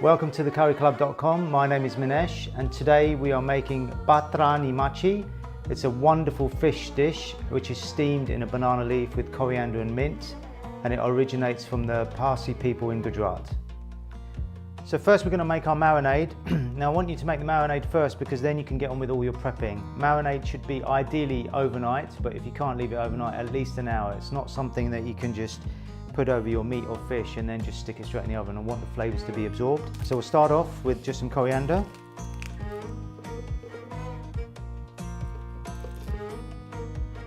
Welcome to thecurryclub.com. My name is Minesh and today we are making Patra Ni Macchi. It's a wonderful fish dish which is steamed in a banana leaf with coriander and mint, and it originates from the Parsi people in Gujarat. So first we're going to make our marinade. Now I want you to make the marinade first because then you can get on with all your prepping. Marinade should be ideally overnight, but if you can't leave it overnight, at least an hour. It's not something that you can just put over your meat or fish and then just stick it straight in the oven. I want the flavours to be absorbed. So we'll start off with just some coriander.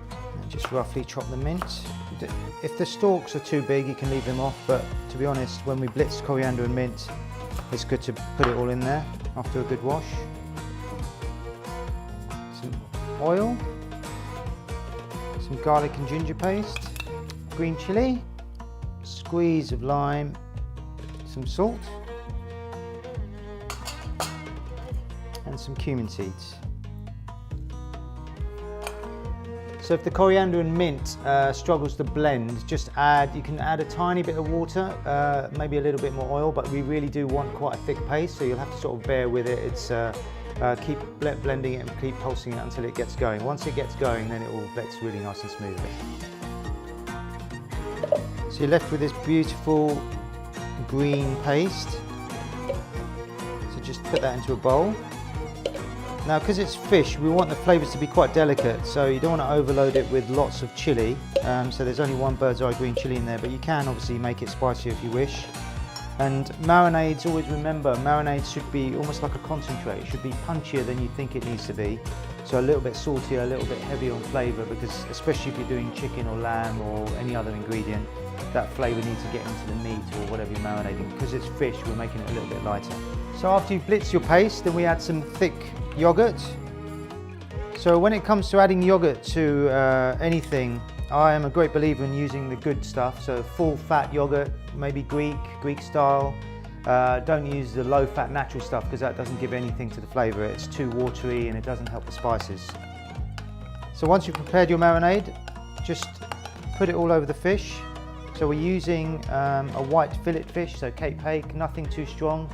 And just roughly chop the mint. If the stalks are too big, you can leave them off, but to be honest, when we blitz coriander and mint, it's good to put it all in there after a good wash. Some oil, some garlic and ginger paste, green chilli, squeeze of lime, some salt, and some cumin seeds. So if the coriander and mint struggles to blend, you can add a tiny bit of water, maybe a little bit more oil, but we really do want quite a thick paste, so you'll have to sort of bear with it. It's keep blending it and keep pulsing it until it gets going. Once it gets going, then it all blends really nice and smoothly. So you're left with this beautiful green paste. So just put that into a bowl. Now, because it's fish, we want the flavours to be quite delicate, so you don't want to overload it with lots of chilli. So there's only one bird's eye green chilli in there, but you can obviously make it spicier if you wish. And marinades, always remember, marinades should be almost like a concentrate. It should be punchier than you think it needs to be. So a little bit saltier, a little bit heavier on flavour, because especially if you're doing chicken or lamb or any other ingredient, that flavour needs to get into the meat or whatever you're marinating. Because it's fish, we're making it a little bit lighter. So after you blitz your paste, then we add some thick yogurt. So when it comes to adding yogurt to anything, I am a great believer in using the good stuff. So full fat yogurt, maybe Greek style. Don't use the low fat natural stuff because that doesn't give anything to the flavour. It's too watery and it doesn't help the spices. So once you've prepared your marinade, just put it all over the fish. So we're using a white fillet fish, so Cape Hake, nothing too strong.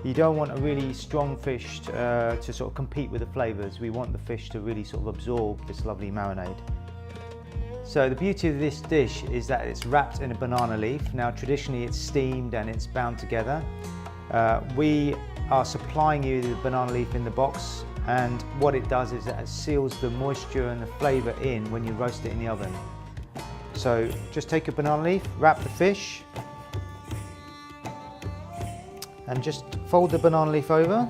You don't want a really strong fish to sort of compete with the flavours. We want the fish to really sort of absorb this lovely marinade. So the beauty of this dish is that it's wrapped in a banana leaf. Now traditionally it's steamed and it's bound together. We are supplying you the banana leaf in the box, and what it does is that it seals the moisture and the flavour in when you roast it in the oven. So just take a banana leaf, wrap the fish, and just fold the banana leaf over.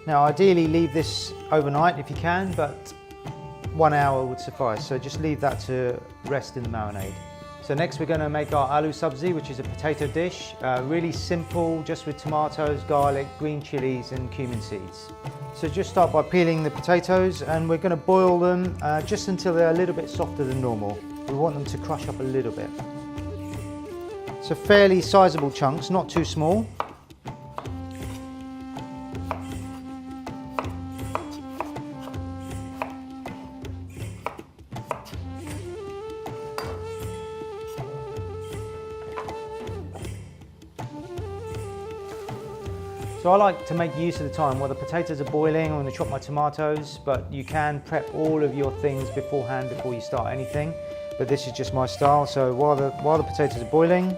Now ideally leave this overnight if you can, but 1 hour would suffice. So just leave that to rest in the marinade. So next we're going to make our aloo sabzi, which is a potato dish. Really simple, just with tomatoes, garlic, green chilies and cumin seeds. So just start by peeling the potatoes, and we're going to boil them just until they're a little bit softer than normal. We want them to crush up a little bit. So fairly sizable chunks, not too small. So I like to make use of the time while the potatoes are boiling. I'm going to chop my tomatoes, but you can prep all of your things beforehand before you start anything. But this is just my style. So while the potatoes are boiling,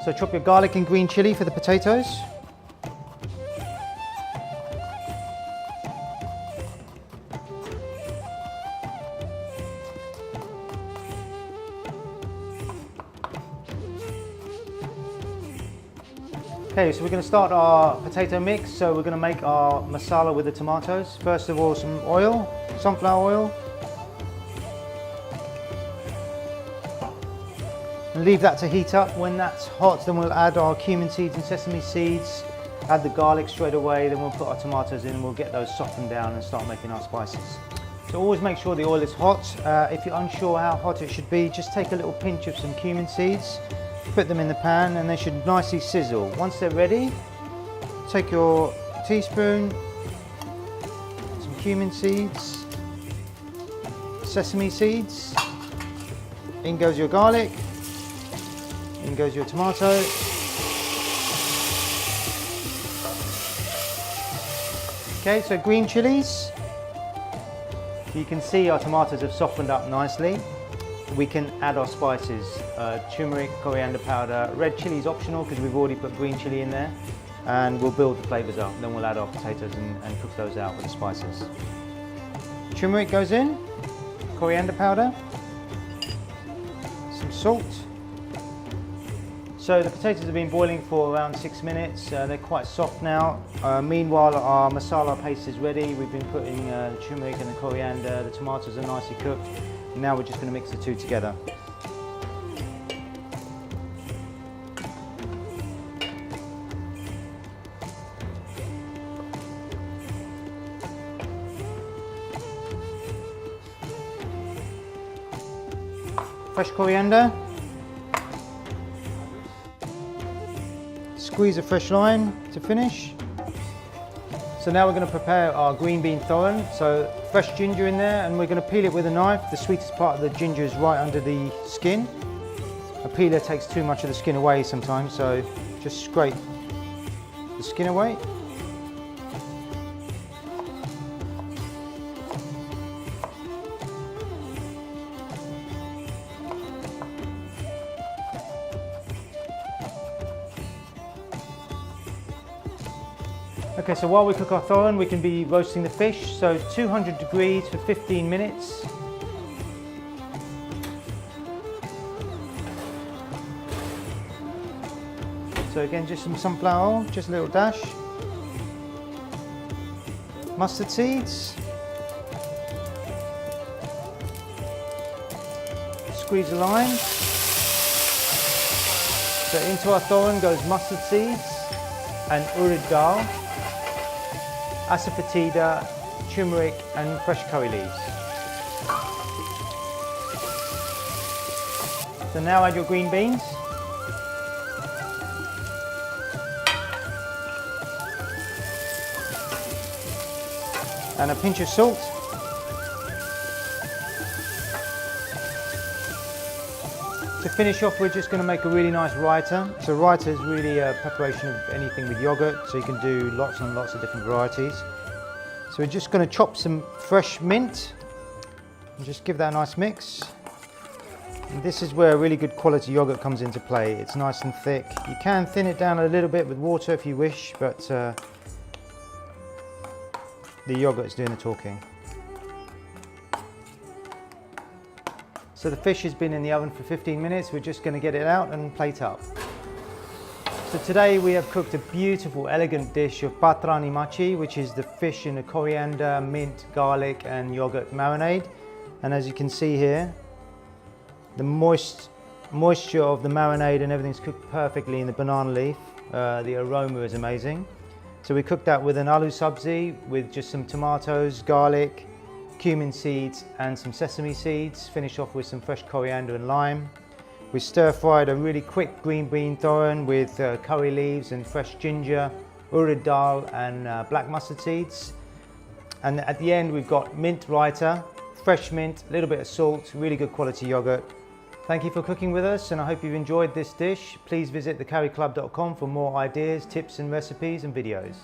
so chop your garlic and green chilli for the potatoes. Okay, so we're going to start our potato mix. So we're going to make our masala with the tomatoes. First of all, some oil, sunflower oil. And leave that to heat up. When that's hot, then we'll add our cumin seeds and sesame seeds. Add the garlic straight away, then we'll put our tomatoes in and we'll get those softened down and start making our spices. So always make sure the oil is hot. If you're unsure how hot it should be, just take a little pinch of some cumin seeds. Put them in the pan and they should nicely sizzle. Once they're ready, take your teaspoon, some cumin seeds, sesame seeds. In goes your garlic. In goes your tomato. Okay, so green chilies. You can see our tomatoes have softened up nicely. We can add our spices, turmeric, coriander powder. Red chili is optional because we've already put green chili in there, and we'll build the flavors up. Then we'll add our potatoes and cook those out with the spices. Turmeric goes in, coriander powder, some salt. So the potatoes have been boiling for around 6 minutes. They're quite soft now. Meanwhile, our masala paste is ready. We've been putting the turmeric and the coriander. The tomatoes are nicely cooked. Now we're just going to mix the two together. Fresh coriander. Squeeze a fresh lime to finish. So now we're going to prepare our green bean thoran. So fresh ginger in there, and we're going to peel it with a knife. The sweetest part of the ginger is right under the skin. A peeler takes too much of the skin away sometimes, so just scrape the skin away. Okay, so while we cook our thoran, we can be roasting the fish. So 200 degrees for 15 minutes. So again, just some sunflower oil, just a little dash. Mustard seeds. Squeeze a lime. So into our thoran goes mustard seeds and urad dal, asafoetida, turmeric and fresh curry leaves. So now add your green beans. And a pinch of salt. To finish off, we're just going to make a really nice raita. So raita is really a preparation of anything with yogurt, so you can do lots and lots of different varieties. So we're just going to chop some fresh mint and just give that a nice mix. And this is where really good quality yogurt comes into play. It's nice and thick. You can thin it down a little bit with water if you wish, but the yogurt is doing the talking. So the fish has been in the oven for 15 minutes. We're just going to get it out and plate up. So today we have cooked a beautiful, elegant dish of Patra Ni Macchi, which is the fish in a coriander, mint, garlic and yogurt marinade. And as you can see here, the moisture of the marinade and everything's cooked perfectly in the banana leaf. The aroma is amazing. So we cooked that with an aloo sabzi with just some tomatoes, garlic, cumin seeds and some sesame seeds. Finish off with some fresh coriander and lime. We stir-fried a really quick green bean thoran with curry leaves and fresh ginger, urad dal and black mustard seeds. And at the end we've got mint raita, fresh mint, a little bit of salt, really good quality yogurt. Thank you for cooking with us, and I hope you've enjoyed this dish. Please visit thecarryclub.com for more ideas, tips and recipes and videos.